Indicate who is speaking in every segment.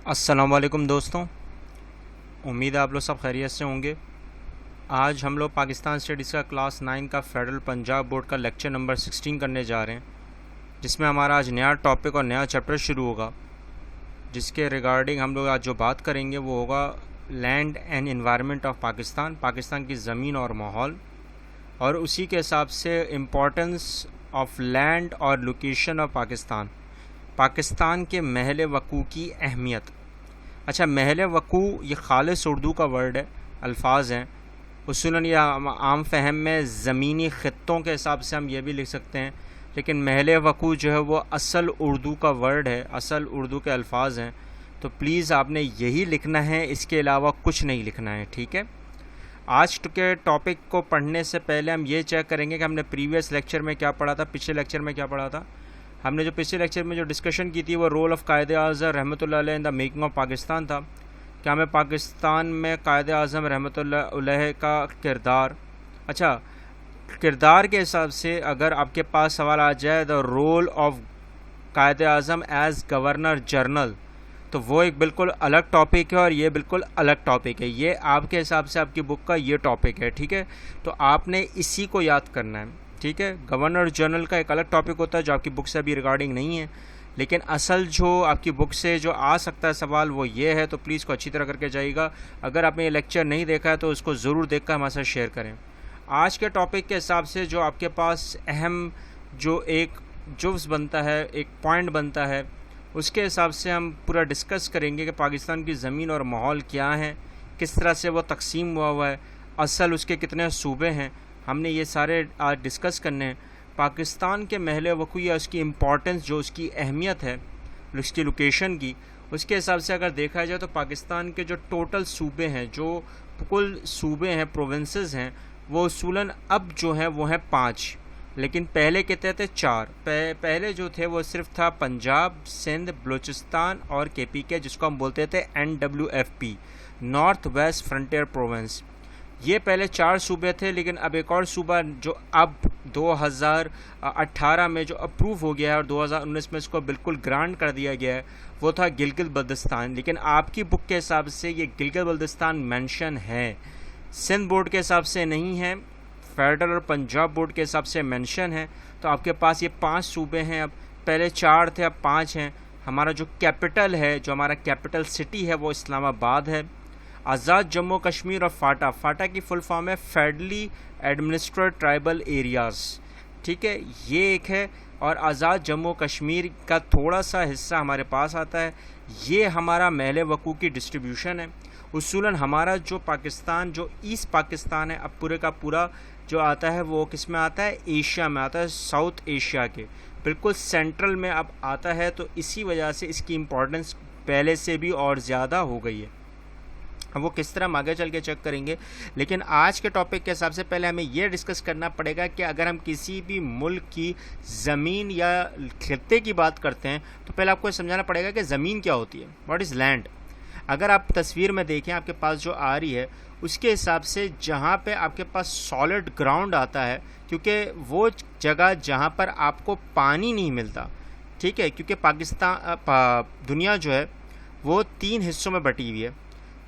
Speaker 1: अस्सलाम वालेकुम दोस्तों, उम्मीद है आप लोग सब खैरियत से होंगे। आज हम लोग पाकिस्तान स्टडीज़ का क्लास 9 का फेडरल पंजाब बोर्ड का लेक्चर नंबर 16 करने जा रहे हैं, जिसमें हमारा आज नया टॉपिक और नया चैप्टर शुरू होगा, जिसके रिगार्डिंग हम लोग आज जो बात करेंगे वो होगा land and environment of Pakistan, Pakistan की ज़मीन और माहौल, और उसी के हिसाब से इम्पोर्टेंस ऑफ लैंड और लोकेशन ऑफ पाकिस्तान, पाकिस्तान के महल वक़ू की अहमियत। अच्छा, महल वक़ू ये खालिस उर्दू का वर्ड है, अल्फाज हैं। उसूलन या आम फहम में ज़मीनी ख़ित्तों के हिसाब से हम ये भी लिख सकते हैं, लेकिन महल वक़ू जो है वो असल उर्दू का वर्ड है, असल उर्दू के अल्फाज हैं। तो प्लीज़ आपने यही लिखना है, इसके अलावा कुछ नहीं लिखना है, ठीक है। आज के टॉपिक को पढ़ने से पहले हम ये चेक करेंगे कि हमने प्रीवियस लेक्चर में क्या पढ़ा था, पिछले लेक्चर में क्या पढ़ा था। हमने जो पिछले लेक्चर में जो डिस्कशन की थी वो रोल ऑफ़ कायद-ए-आज़म रहमतुल्लाह अलैह in the making of Pakistan था, कि हमें पाकिस्तान में कायद-ए-आज़म रहमतुल्लाह अलैह का किरदार। अच्छा, किरदार के हिसाब से अगर आपके पास सवाल आ जाए the role of Quaid-e-Azam as governor general, तो वो एक बिल्कुल अलग टॉपिक है और ये बिल्कुल अलग टॉपिक है। ये आपके हिसाब से आपकी बुक का ये टॉपिक है, ठीक है। तो आपने इसी को याद करना है, ठीक है। गवर्नर जनरल का एक अलग टॉपिक होता है जो आपकी बुक से अभी रिगार्डिंग नहीं है, लेकिन असल जो आपकी बुक से जो आ सकता है सवाल वो ये है। तो प्लीज़ को अच्छी तरह करके जाइएगा। अगर आपने ये लेक्चर नहीं देखा है तो उसको ज़रूर देख कर हमारे साथ शेयर करें। आज के टॉपिक के हिसाब से जो आपके पास अहम जो एक जुज़ बनता है, एक पॉइंट बनता है, उसके हिसाब से हम पूरा डिस्कस करेंगे कि पाकिस्तान की ज़मीन और माहौल क्या है, किस तरह से वो तकसीम हुआ है, असल उसके कितने सूबे हैं, हमने ये सारे आज डिस्कस करने हैं। पाकिस्तान के महल वक़ू या उसकी इम्पॉर्टेंस, जो उसकी अहमियत है, उसकी लोकेशन की, उसके हिसाब से अगर देखा जाए तो पाकिस्तान के जो टोटल सूबे हैं, जो कुल सूबे हैं, प्रोविंसेस हैं, वो उसूलन अब जो हैं वो हैं 5, लेकिन पहले कहते थे 4। पहले जो थे वो सिर्फ था पंजाब, सिंध, बलूचिस्तान और KPK, जिसको हम बोलते थे NWFP, north west frontier province. ये पहले 4 सूबे थे, लेकिन अब एक और सूबा जो अब 2018 में जो अप्रूव हो गया है और 2019 में इसको बिल्कुल ग्रांट कर दिया गया है, वो था गिलगित बल्तिस्तान। लेकिन आपकी बुक के हिसाब से ये गिलगित बल्तिस्तान मेंशन है, सिंध बोर्ड के हिसाब से नहीं है, फेडरल और पंजाब बोर्ड के हिसाब से मेंशन है। तो आपके पास ये 5 सूबे हैं, अब पहले 4 थे, अब 5 हैं। हमारा जो कैपिटल है, जो हमारा कैपिटल सिटी है, वो इस्लामाबाद है। आज़ाद जम्मू कश्मीर और फाटा की फुल फॉर्म है फेडरली एडमिनिस्ट्रेटेड ट्राइबल एरियाज़, ठीक है, ये एक है। और आज़ाद जम्मू कश्मीर का थोड़ा सा हिस्सा हमारे पास आता है। ये हमारा महल वक़ू की डिस्ट्रीब्यूशन है। उसूलन हमारा जो पाकिस्तान, जो ईस्ट पाकिस्तान है, अब पूरे का पूरा जो आता है वो किस में आता है, एशिया में आता है, साउथ एशिया के बिल्कुल सेंट्रल में अब आता है। तो इसी वजह से इसकी इम्पोर्टेंस पहले से भी और ज़्यादा हो गई है। वो किस तरह हम आगे चल के चेक करेंगे, लेकिन आज के टॉपिक के हिसाब से पहले हमें ये डिस्कस करना पड़ेगा कि अगर हम किसी भी मुल्क की ज़मीन या खित्ते की बात करते हैं तो पहले आपको समझाना पड़ेगा कि ज़मीन क्या होती है, व्हाट इज़ लैंड। अगर आप तस्वीर में देखें आपके पास जो आ रही है, उसके हिसाब से जहाँ पे आपके पास सॉलिड ग्राउंड आता है, क्योंकि वो जगह जहाँ पर आपको पानी नहीं मिलता, ठीक है, क्योंकि दुनिया जो है वो 3 हिस्सों में बटी हुई है।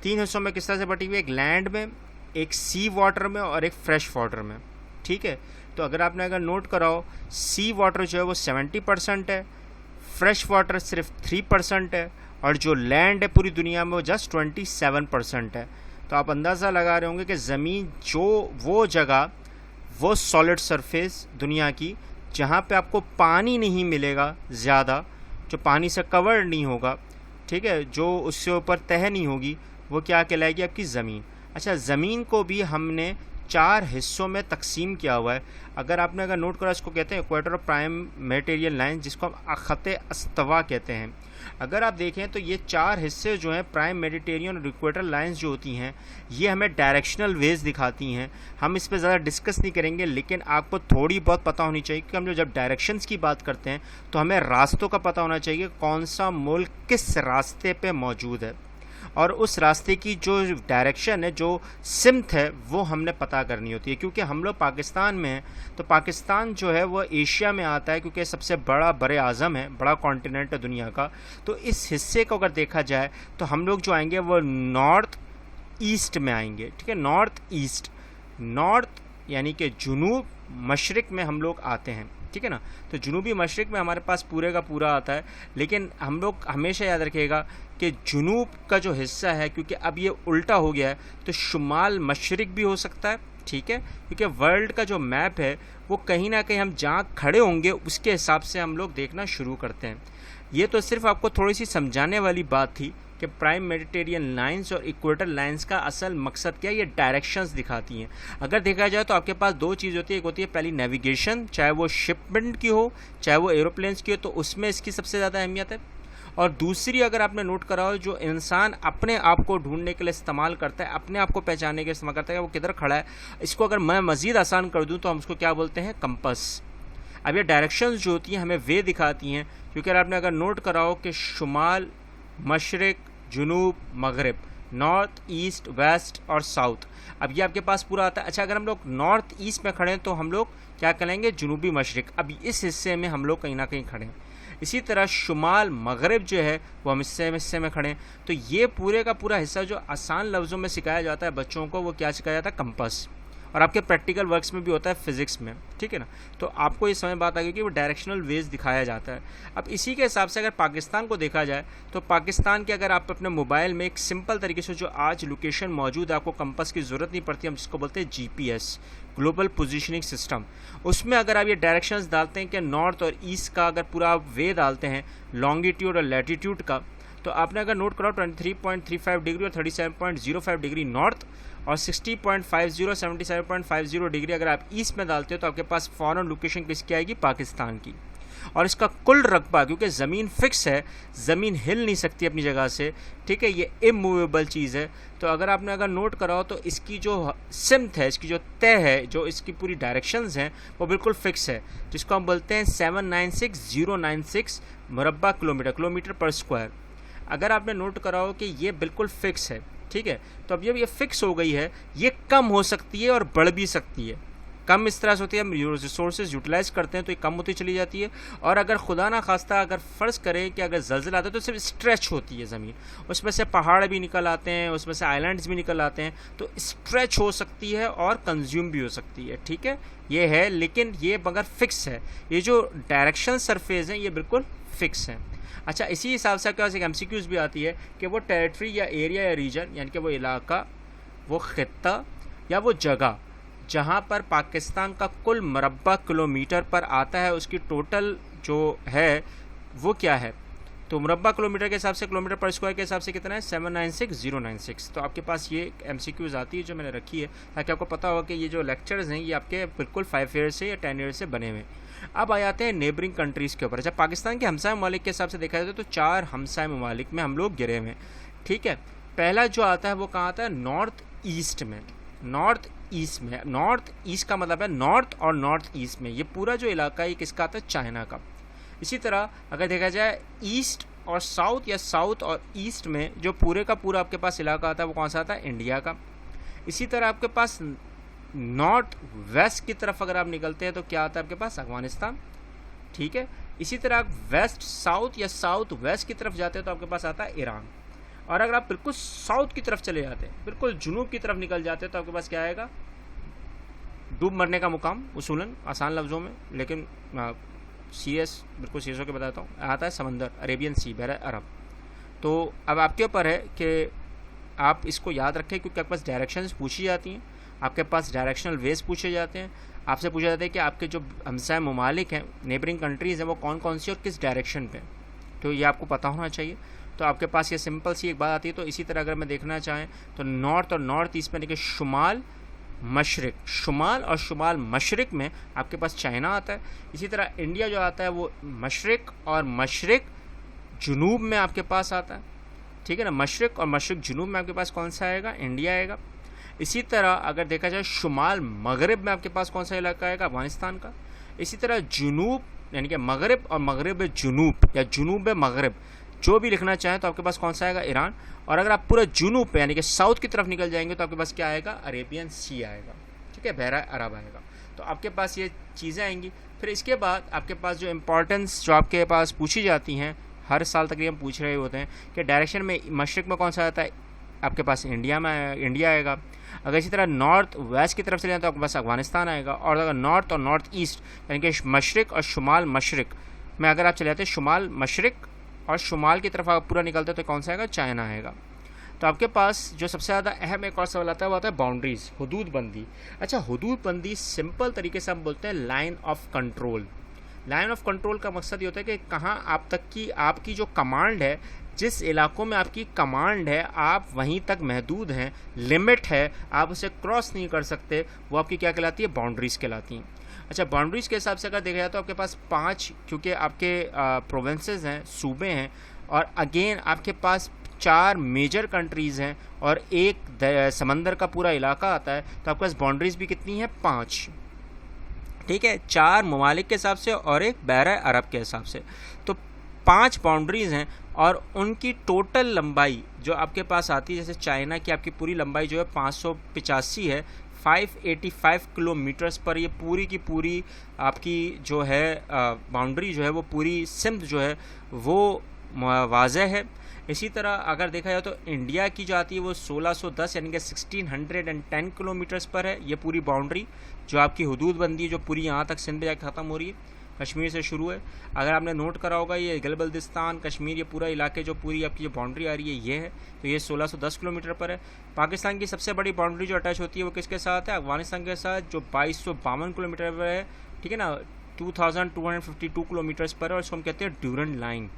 Speaker 1: 3 हिस्सों में किस तरह से बटी हुई है, एक लैंड में, एक सी वाटर में और एक फ्रेश वाटर में, ठीक है। तो अगर नोट कराओ, सी वाटर जो है वो 70% है, फ्रेश वाटर सिर्फ 3% है, और जो लैंड है पूरी दुनिया में वो जस्ट 27% है। तो आप अंदाज़ा लगा रहे होंगे कि ज़मीन जो वो जगह, वो सॉलिड सरफेस दुनिया की जहाँ पे आपको पानी नहीं मिलेगा ज़्यादा, जो पानी से कवर्ड नहीं होगा, ठीक है, जो उससे ऊपर तह नहीं होगी, वो क्या कहलाएगी, आपकी ज़मीन। अच्छा, ज़मीन को भी हमने 4 हिस्सों में तकसीम किया हुआ है। अगर नोट करा, इसको कहते हैं इक्वेटर और प्राइम मेडिटेरियन लाइन, जिसको हम ख़त्ते अस्तवा कहते हैं। अगर आप देखें तो ये 4 हिस्से जो हैं, प्राइम मेडिटेरियन और इक्वेटर लाइंस जो होती हैं, ये हमें डायरेक्शनल वेज दिखाती हैं। हम इस पर ज़्यादा डिस्कस नहीं करेंगे, लेकिन आपको थोड़ी बहुत पता होनी चाहिए कि हम जब डायरेक्शंस की बात करते हैं तो हमें रास्तों का पता होना चाहिए, कौन सा मुल्क किस रास्ते पे मौजूद है। اور اس راستے کی جو ڈائریکشن ہے، جو سمت ہے، وہ ہم نے پتہ کرنی ہوتی ہے. کیونکہ ہم لوگ پاکستان میں ہیں تو پاکستان جو ہے وہ ایشیا میں آتا ہے، کیونکہ سب سے بڑا بر اعظم ہے، بڑا کانٹیننٹ ہے دنیا کا. تو اس حصے کو اگر دیکھا جائے تو ہم لوگ جو آئیں گے وہ نارتھ ایسٹ میں آئیں گے. ٹھیک ہے، نارتھ ایسٹ، نارتھ یعنی کہ جنوب مشرق میں ہم لوگ آتے ہیں. ٹھیک ہے نا، تو جنوبی مشرق میں ہمارے پاس پورے کا پورا آتا ہے. لیکن ہم لوگ ہمیشہ یاد رکھیے گا کہ جنوب کا جو حصہ ہے، کیونکہ اب یہ الٹا ہو گیا ہے، تو شمال مشرق بھی ہو سکتا ہے. ٹھیک ہے، کیونکہ ورلڈ کا جو میپ ہے وہ کہیں نہ کہیں ہم جہاں کھڑے ہوں گے اس کے حساب سے ہم لوگ دیکھنا شروع کرتے ہیں. یہ تو صرف آپ کو تھوڑی سی سمجھانے والی بات تھی کہ پرائم میڈیٹرین لائنز اور ایکویٹر لائنز کا اصل مقصد کیا ہے. یہ ڈائریکشنز دکھاتی ہیں. اگر دیکھا جائے تو آپ کے پاس دو چیز ہوتی ہے. ایک ہوتی ہے پہلی نیویگیشن، چاہے وہ شپمنٹ کی ہو چاہے وہ ایروپلینس کی ہو، تو اس میں اس کی سب سے زیادہ اہمیت ہے. اور دوسری اگر آپ نے نوٹ کرا ہو، جو انسان اپنے آپ کو ڈھونڈنے کے لیے استعمال کرتا ہے، اپنے آپ کو پہچاننے کے لیے استعمال کرتا ہے کہ وہ کدھر کھڑا ہے، اس کو اگر میں مزید آسان کر دوں تو ہم اس کو کیا بولتے ہیں؟ کمپس. اب یہ ڈائریکشنز جو ہوتی ہیں ہمیں وے دکھاتی ہیں. کیونکہ آپ نے اگر نوٹ کرا ہو کہ شمال، مشرق، جنوب، مغرب، نارتھ ایسٹ، ویسٹ اور ساؤتھ، اب یہ آپ کے پاس پورا آتا ہے. اچھا، اگر ہم لوگ نارتھ ایسٹ میں کھڑے ہیں تو ہم لوگ کیا کہیں گے؟ جنوبی مشرق. اب اس حصے میں ہم لوگ کہیں نہ کہیں کھڑے ہیں. اسی طرح شمال مغرب جو ہے وہ ہم حصے میں کھڑے ہیں. تو یہ پورے کا پورا حصہ جو آسان لفظوں میں سکھایا جاتا ہے بچوں کو، وہ کیا سکھایا جاتا ہے؟ کمپس. اور آپ کے پریکٹیکل ورکس میں بھی ہوتا ہے، فزکس میں. ٹھیک ہے نا، تو آپ کو یہ سمجھ بات آ گئی کہ وہ ڈائریکشنل ویز دکھایا جاتا ہے. اب اسی کے حساب سے اگر پاکستان کو دیکھا جائے تو پاکستان کے اگر آپ اپنے موبائل میں ایک سمپل طریقے سے جو آج لوکیشن موجود ہے، آپ کو کمپس کی ضرورت نہیں پڑتی، ہم جس کو بولتے ہیں G P S, global positioning system. اس میں اگر آپ یہ ڈائریکشنز ڈالتے ہیں کہ نارتھ اور ایسٹ کا اگر پورا آپ وے ڈالتے ہیں، لانگیٹیوڈ اور لیٹیٹیوڈ کا، تو آپ نے اگر نوٹ کرا 23.35 ڈگری اور 37.05 ڈگری نارتھ اور 60.50 77.50 ڈگری اگر آپ ایسٹ میں ڈالتے ہو تو آپ کے پاس فوراً لوکیشن کس کی آئے گی؟ پاکستان کی. اور اس کا کل رقبہ، کیونکہ زمین فکس ہے، زمین ہل نہیں سکتی اپنی جگہ سے. ٹھیک ہے، یہ اموویبل چیز ہے. تو اگر آپ نے اگر نوٹ کرا ہو تو اس کی جو سمت ہے، اس کی جو طے ہے، جو اس کی پوری ڈائریکشنز ہیں، وہ بالکل فکس ہے، جس کو ہم بولتے ہیں 796096 مربع کلومیٹر پر اسکوائر. اگر آپ نے نوٹ کرا ہو کہ یہ بالکل فکس ہے. ٹھیک ہے، تو اب یہ فکس ہو گئی ہے، یہ کم ہو سکتی ہے اور بڑھ بھی سکتی ہے. کم اس طرح سے ہوتی ہے، ہم ریسورسز یوٹیلائز کرتے ہیں تو یہ کم ہوتی چلی جاتی ہے. اور اگر خدا نہ خواستہ اگر فرض کریں کہ اگر زلزلہ آتا ہے تو صرف اسٹریچ ہوتی ہے زمین، اس میں سے پہاڑ بھی نکل آتے ہیں، اس میں سے آئلینڈز بھی نکل آتے ہیں، تو اسٹریچ ہو سکتی ہے اور کنزیوم بھی ہو سکتی ہے. ٹھیک ہے، یہ ہے، لیکن یہ مگر فکس ہے. یہ جو ڈائریکشن سرفیس ہیں یہ بالکل فکس ہیں. اچھا، اسی حساب سے آپ کے پاس ایک ایم سی کیوز بھی آتی ہے کہ وہ ٹیریٹری یا ایریا یا ریجن، یعنی کہ وہ علاقہ، وہ خطہ یا وہ جگہ جہاں پر پاکستان کا کل مربع کلومیٹر پر آتا ہے، اس کی ٹوٹل جو ہے وہ کیا ہے؟ تو مربع کلومیٹر کے حساب سے، کلومیٹر پر اسکوائر کے حساب سے کتنا ہے؟ 796096. تو آپ کے پاس یہ ایم سی کیوز آتی ہے جو میں نے رکھی ہے تاکہ آپ کو پتہ ہو کہ یہ جو لیکچرز ہیں یہ آپ کے بالکل 5 ایئر سے یا 10 ایئر سے بنے ہوئے. اب آ جاتے ہیں نیبرنگ کنٹریز کے اوپر. جب پاکستان کے ہمسائے ممالک کے حساب سے دیکھا جائے تو 4 ہمسائے ممالک میں ہم لوگ گرے ہوئے ہیں. ٹھیک ہے، پہلا جو آتا ہے وہ کہاں آتا ہے؟ نارتھ ایسٹ میں. نارتھ ایسٹ میں، نارتھ ایسٹ کا مطلب ہے نارتھ اور نارتھ ایسٹ میں. یہ پورا جو علاقہ ہے یہ کس کا آتا ہے؟ چائنا کا. اسی طرح اگر دیکھا جائے ایسٹ اور ساؤتھ یا ساؤتھ اور ایسٹ میں جو پورے کا پورا آپ کے پاس علاقہ آتا ہے وہ کون سا آتا ہے؟ انڈیا کا. اسی طرح آپ کے پاس نارتھ ویسٹ کی طرف اگر آپ نکلتے ہیں تو کیا آتا ہے آپ کے پاس؟ افغانستان. ٹھیک ہے، اسی طرح آپ ویسٹ ساؤتھ یا ساؤتھ ویسٹ کی طرف جاتے ہیں تو آپ کے پاس آتا ہے ایران. اور اگر آپ بالکل ساؤتھ کی طرف چلے جاتے ہیں، بالکل جنوب کی طرف نکل جاتے ہیں تو آپ کے پاس کیا آئے گا؟ ڈوب مرنے کا مقام، اصولاً آسان لفظوں میں، لیکن سیریس بالکل سیریس ہو کے بتاتا ہوں، آتا ہے سمندر، عربین سی، بحر عرب. تو اب آپ کے اوپر ہے کہ آپ اس کو یاد رکھیں کیونکہ آپ کے پاس ڈائریکشنز پوچھی جاتی ہیں، آپ کے پاس ڈائریکشنل ویز پوچھے جاتے ہیں. آپ سے پوچھا جاتا ہے کہ آپ کے جو ہمسائے ممالک ہیں، نیبرنگ کنٹریز ہیں، وہ کون کون سی اور کس ڈائریکشن پہ. تو یہ آپ کو پتہ ہونا چاہیے. تو آپ کے پاس یہ سمپل سی ایک بات آتی ہے. تو اسی طرح اگر میں دیکھنا چاہیں تو نارتھ اور نارتھ ایسٹ میں دیکھیں شمال مشرق، شمال اور شمال مشرق میں آپ کے پاس چائنا آتا ہے. اسی طرح انڈیا جو آتا ہے وہ مشرق اور مشرق جنوب میں آپ کے پاس آتا ہے. ٹھیک ہے نا، مشرق اور مشرق جنوب میں آپ کے پاس کون سا آئے گا؟ انڈیا آئے گا. اسی طرح اگر دیکھا جائے شمال مغرب میں آپ کے پاس کون سا علاقہ آئے گا؟ افغانستان کا. اسی طرح جنوب یعنی کہ مغرب اور مغرب جنوب یا جنوب مغرب، जो भी लिखना चाहें तो आपके पास कौन सा आएगा, ईरान। और अगर आप पूरा जुनूब पे यानी कि साउथ की तरफ निकल जाएंगे तो आपके पास क्या आएगा, अरेबियन सी आएगा, ठीक है, बहरा अरब आएगा। तो आपके पास ये चीज़ें आएंगी। फिर इसके बाद आपके पास जो इम्पोर्टेंस जो आपके पास पूछी जाती हैं, हर साल तकरीबन पूछ रहे होते हैं कि डायरेक्शन में मशरक़ में कौन सा आता है, आपके पास इंडिया आएगा। अगर इसी तरह नॉर्थ वेस्ट की तरफ से लें तो आपके पास अफगानिस्तान आएगा। और अगर नॉर्थ और नॉर्थ ईस्ट यानी कि मशरक़ और शुमाल मशरक़ में अगर आप चले जाते हैं शुमाल मशरक़ और शुमाल की तरफ आप पूरा निकलते हैं तो कौन सा आएगा, चाइना आएगा। तो आपके पास जो सबसे ज़्यादा अहम एक और सवाल आता है वो आता है बाउंड्रीज़, हदूद बंदी। अच्छा, हदूद बंदी सिंपल तरीके से हम बोलते हैं line of control. Line of control का मकसद ये होता है कि कहाँ आप तक की आपकी जो कमांड है, जिस इलाकों में आपकी कमांड है आप वहीं तक महदूद हैं, लिमिट है, आप उसे क्रॉस नहीं कर सकते, वो आपकी क्या कहलाती है, बाउंड्रीज़ कहलाती हैं। अच्छा, बाउंड्रीज़ के हिसाब से अगर देखा जाए तो आपके पास 5, क्योंकि आपके प्रोविंसेस हैं, सूबे हैं, और अगेन आपके पास 4 मेजर कंट्रीज़ हैं और एक समंदर का पूरा इलाका आता है, तो आपके पास बाउंड्रीज़ भी कितनी है, 5, ठीक है, 4 ममालिक के हिसाब से और एक बहरा अरब के हिसाब से। तो 5 बाउंड्रीज़ हैं और उनकी टोटल लंबाई जो आपके पास आती है, जैसे चाइना की आपकी पूरी लंबाई जो है 585 है, 585 किलोमीटर्स पर ये पूरी की पूरी आपकी जो है बाउंड्री जो है वो पूरी सिंध जो है वो वाज़ह है। इसी तरह अगर देखा जाए तो इंडिया की जो आती है वो 1610 यानी कि 1610 किलोमीटर्स पर है ये पूरी बाउंड्री जो आपकी हदूद बंदी जो पूरी यहाँ तक सिंध में जाकर ख़त्म हो रही है, कश्मीर से शुरू है। अगर आपने नोट करा होगा ये गिलबल्दिस्तान कश्मीर ये पूरा इलाके जो पूरी आपकी जो बाउंड्री आ रही है ये है, तो ये 1610 किलोमीटर पर है। पाकिस्तान की सबसे बड़ी बाउंड्री जो अटैच होती है वो किसके साथ है, अफगानिस्तान के साथ, जो 2252 किलोमीटर पर है, ठीक है ना, 2252 किलोमीटर्स पर है, और इसको हम कहते हैं ड्यूरेंट लाइन।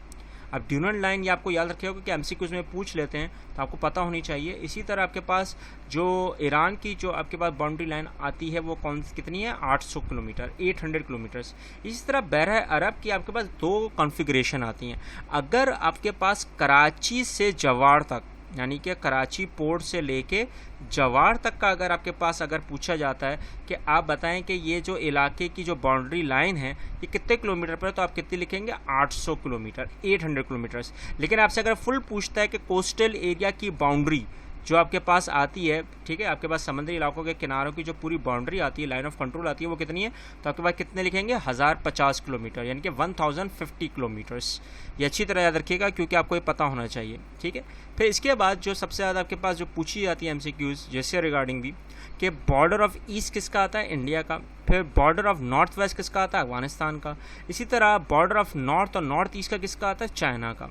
Speaker 1: अब ड्यूरेंट लाइन ये आपको याद रखिएगा कि एमसीक्यूज़ में पूछ लेते हैं तो आपको पता होनी चाहिए। इसी तरह आपके पास जो ईरान की जो आपके पास बाउंड्री लाइन आती है वो कितनी है, 800 किलोमीटर, 800 किलोमीटर्स। इसी तरह बहरा अरब की आपके पास 2 कॉन्फ़िगरेशन आती हैं। अगर आपके पास कराची से जवार तक यानी कि कराची पोर्ट से लेके जवार तक का अगर आपके पास अगर पूछा जाता है कि आप बताएं कि ये जो इलाके की जो बाउंड्री लाइन है ये कितने किलोमीटर पर है, तो आप कितनी लिखेंगे, 800 किलोमीटर, 800 किलोमीटर्स। लेकिन आपसे अगर फुल पूछता है कि कोस्टल एरिया की बाउंड्री जो आपके पास आती है, ठीक है, आपके पास समुद्री इलाकों के किनारों की जो पूरी बाउंड्री आती है, लाइन ऑफ कंट्रोल आती है, वो कितनी है, तो आपके पास कितने लिखेंगे, 1050 किलोमीटर यानी कि 1050 किलोमीटर्स। ये अच्छी तरह याद रखिएगा क्योंकि आपको ये पता होना चाहिए, ठीक है। फिर इसके बाद जो सबसे ज़्यादा आपके पास जो पूछी जाती है एमसीक्यूज़ जैसे रिगार्डिंग भी कि बॉर्डर ऑफ ईस्ट किसका आता है, इंडिया का। फिर बॉर्डर ऑफ नॉर्थ वेस्ट किसका आता है, अफगानिस्तान का। इसी तरह बॉर्डर ऑफ नॉर्थ और नॉर्थ ईस्ट का किसका आता है, चाइना का।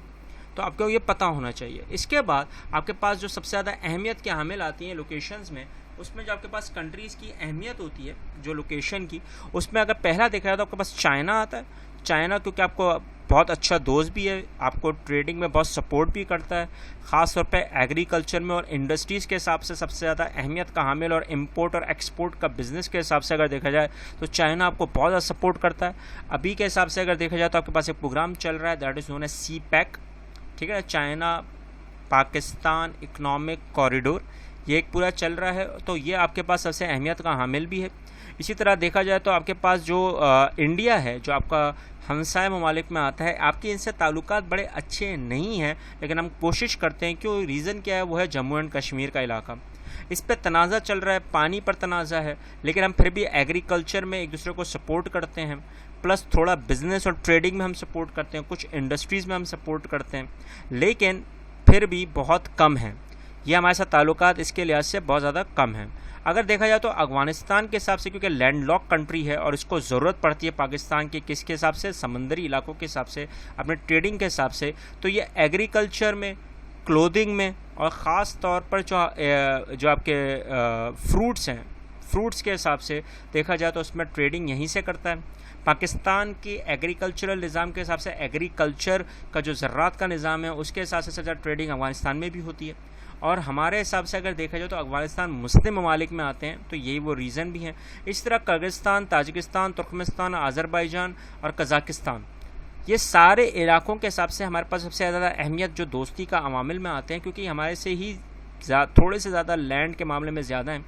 Speaker 1: तो आपको ये पता होना चाहिए। इसके बाद आपके पास जो सबसे ज़्यादा अहमियत के हामिल आती हैं लोकेशंस में, उसमें जो आपके पास कंट्रीज़ की अहमियत होती है जो लोकेशन की, उसमें अगर पहला देखा जाए तो आपके पास चाइना आता है। चाइना क्योंकि आपको बहुत अच्छा दोस्त भी है, आपको ट्रेडिंग में बहुत सपोर्ट भी करता है, ख़ास तौर पे एग्रीकल्चर में और इंडस्ट्रीज़ के हिसाब से सबसे ज़्यादा अहमियत का हामिल, और इंपोर्ट और एक्सपोर्ट का बिज़नेस के हिसाब से अगर देखा जाए तो चाइना आपको बहुत ज़्यादा सपोर्ट करता है। अभी के हिसाब से अगर देखा जाए तो आपके पास एक प्रोग्राम चल रहा है that is known as CPEC, ठीक है, चाइना पाकिस्तान इकनॉमिक कॉरिडोर, ये एक पूरा चल रहा है, तो ये आपके पास सबसे अहमियत का हामिल भी है। इसी तरह देखा जाए तो आपके पास जो इंडिया है जो आपका हमसाय ममालिक में आता है, आपके इनसे ताल्लुकात बड़े अच्छे नहीं हैं, लेकिन हम कोशिश करते हैं कि रीज़न क्या है, वो है जम्मू एंड कश्मीर का इलाका। इस पर तनाज़ा चल रहा है, पानी पर तनाज़ा है, लेकिन हम फिर भी एग्रीकल्चर में एक दूसरे को सपोर्ट करते हैं, प्लस थोड़ा बिज़नेस और ट्रेडिंग में हम सपोर्ट करते हैं, कुछ इंडस्ट्रीज़ में हम सपोर्ट करते हैं, लेकिन फिर भी बहुत कम है। ये हमारे साथ ताल्लुकात इसके लिहाज से बहुत ज़्यादा कम है। अगर देखा जाए तो अफ़गानिस्तान के हिसाब से, क्योंकि लैंड लॉक कंट्री है और इसको ज़रूरत पड़ती है पाकिस्तान के किसके हिसाब से, समंदरी इलाकों के हिसाब से, अपने ट्रेडिंग के हिसाब से, तो ये एग्रीकल्चर में, क्लोथिंग में, और ख़ास तौर पर जो आपके फ्रूट्स हैं, फ्रूट्स के हिसाब से देखा जाए तो उसमें ट्रेडिंग यहीं से करता है। पाकिस्तान की एग्रीकल्चरल निज़ाम के हिसाब से एग्रीकल्चर का जो ज़राअत का निज़ाम है उसके हिसाब से ज़्यादा ट्रेडिंग अफ़गानिस्तान में भी होती है। और हमारे हिसाब से अगर देखा जाए तो अफ़गानिस्तान मुस्लिम ममालिक में आते हैं, तो यही वो रीज़न भी है। इस तरह किर्गिस्तान, ताजिकिस्तान, तुर्कमेनिस्तान, आज़रबाईजान और कज़ाकिस्तान, ये सारे इलाकों के हिसाब से हमारे पास सबसे ज़्यादा अहमियत जो दोस्ती का अवामिल में आते हैं, क्योंकि हमारे से ही थोड़े से ज़्यादा लैंड के मामले में ज़्यादा हैं।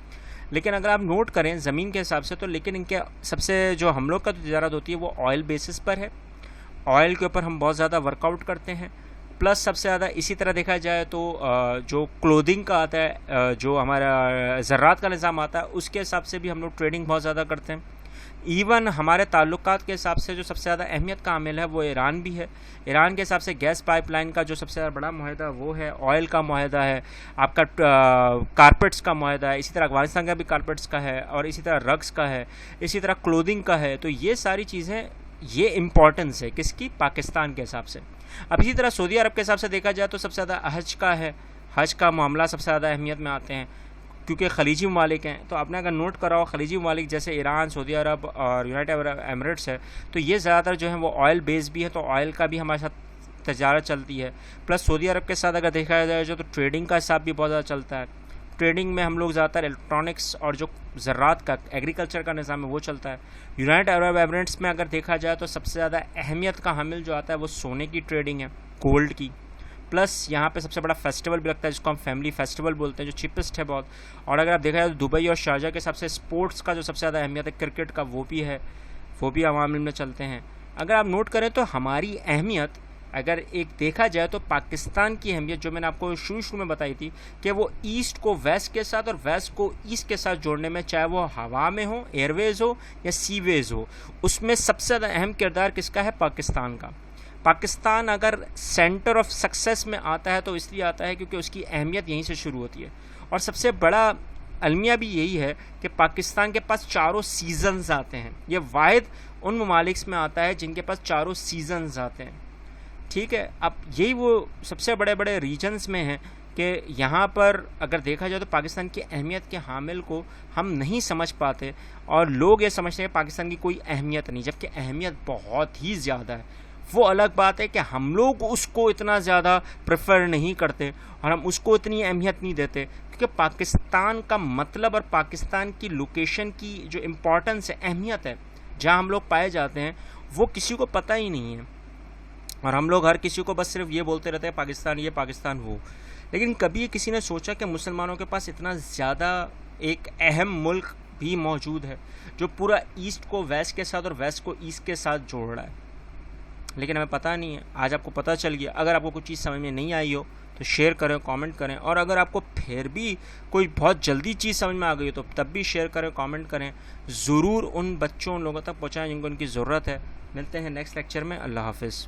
Speaker 1: लेकिन अगर आप नोट करें ज़मीन के हिसाब से तो, लेकिन इनके सबसे जो हम लोग का जो तिजारत होती है वो ऑयल बेसिस पर है। ऑयल के ऊपर हम बहुत ज़्यादा वर्कआउट करते हैं, پلس سب سے زیادہ اسی طرح دیکھا جائے تو جو کلودنگ کا آتا ہے، جو ہمارا زراعت کا نظام آتا ہے، اس کے حساب سے بھی ہم لوگ ٹریڈنگ بہت زیادہ کرتے ہیں. ایون ہمارے تعلقات کے حساب سے جو سب سے زیادہ اہمیت کا عامل ہے وہ ایران بھی ہے. ایران کے حساب سے گیس پائپ لائن کا جو سب سے زیادہ بڑا معاہدہ وہ ہے، آئل کا معاہدہ ہے، آپ کا کارپیٹس کا معاہدہ ہے، اسی طرح افغانستان کا بھی کارپیٹس کا ہے، اور اسی طرح رگس کا ہے، اسی طرح کلودنگ کا ہے. تو یہ ساری چیزیں، یہ امپورٹنس ہے کس کی؟ پاکستان کے حساب سے. اب اسی طرح سعودی عرب کے حساب سے دیکھا جائے تو سب سے زیادہ حج کا ہے، حج کا معاملہ سب سے زیادہ اہمیت میں آتے ہیں کیونکہ خلیجی ممالک ہیں. تو آپ نے اگر نوٹ کرا ہو، خلیجی ممالک جیسے ایران، سعودی عرب اور یونائٹڈ عرب ایمریٹس ہے، تو یہ زیادہ تر جو ہیں وہ آئل بیس بھی ہے، تو آئل کا بھی ہمارے ساتھ تجارت چلتی ہے. پلس سعودی عرب کے ساتھ اگر دیکھا جائے تو ٹریڈنگ کا حساب بھی بہت زیادہ چلتا ہے. ٹریڈنگ میں ہم لوگ زیادہ تر الیکٹرانکس اور جو زراعت کا ایگریکلچر کا نظام ہے وہ چلتا ہے. یونائٹڈ عرب ایمریٹس میں اگر دیکھا جائے تو سب سے زیادہ اہمیت کا حامل جو آتا ہے وہ سونے کی ٹریڈنگ ہے، گولڈ کی. پلس یہاں پہ سب سے بڑا فیسٹیول بھی لگتا ہے جس کو ہم فیملی فیسٹیول بولتے ہیں، جو چیپسٹ ہے بہت. اور اگر آپ دیکھا جائے تو دبئی اور شارجہ کے حساب سے اسپورٹس کا جو سب سے زیادہ اہمیت ہے کرکٹ کا، وہ بھی ہے، وہ بھی عوامل میں چلتے ہیں. اگر آپ نوٹ کریں تو ہماری اہمیت اگر ایک دیکھا جائے تو پاکستان کی اہمیت جو میں نے آپ کو شروع میں بتائی تھی کہ وہ ایسٹ کو ویسٹ کے ساتھ اور ویسٹ کو ایسٹ کے ساتھ جوڑنے میں، چاہے وہ ہوا میں ہو، ایئر ویز ہو یا سی ویز ہو، اس میں سب سے زیادہ اہم کردار کس کا ہے؟ پاکستان کا. پاکستان اگر سینٹر آف سکسیس میں آتا ہے تو اس لیے آتا ہے کیونکہ اس کی اہمیت یہیں سے شروع ہوتی ہے. اور سب سے بڑا المیہ بھی یہی ہے کہ پاکستان کے پاس چاروں سیزنز آتے ہیں. یہ واحد ان ممالک میں آتا ہے جن کے پاس چاروں سیزنز آتے ہیں. ٹھیک ہے، اب یہی وہ سب سے بڑے بڑے ریجنز میں ہیں کہ یہاں پر اگر دیکھا جائے تو پاکستان کی اہمیت کے حامل کو ہم نہیں سمجھ پاتے، اور لوگ یہ سمجھتے ہیں کہ پاکستان کی کوئی اہمیت نہیں، جبکہ اہمیت بہت ہی زیادہ ہے. وہ الگ بات ہے کہ ہم لوگ اس کو اتنا زیادہ پریفر نہیں کرتے اور ہم اس کو اتنی اہمیت نہیں دیتے، کیونکہ پاکستان کا مطلب اور پاکستان کی لوکیشن کی جو امپورٹنس ہے، اہمیت ہے، جہاں ہم لوگ پائے جاتے ہیں، وہ کسی کو پتہ ہی نہیں ہے. اور ہم لوگ ہر کسی کو بس صرف یہ بولتے رہتے ہیں پاکستان یہ، پاکستان وہ. لیکن کبھی کسی نے سوچا کہ مسلمانوں کے پاس اتنا زیادہ ایک اہم ملک بھی موجود ہے جو پورا ایسٹ کو ویسٹ کے ساتھ اور ویسٹ کو ایسٹ کے ساتھ جوڑ رہا ہے؟ لیکن ہمیں پتہ نہیں ہے. آج آپ کو پتہ چل گیا. اگر آپ کو کوئی چیز سمجھ میں نہیں آئی ہو تو شیئر کریں، کامنٹ کریں، اور اگر آپ کو پھر بھی کوئی بہت جلدی چیز سمجھ میں آ گئی ہو تو تب بھی شیئر کریں، کامنٹ کریں. ضرور ان بچوں، ان لوگوں تک پہنچائیں جن کو ان کی ضرورت ہے. ملتے ہیں نیکسٹ لیکچر میں. اللہ حافظ.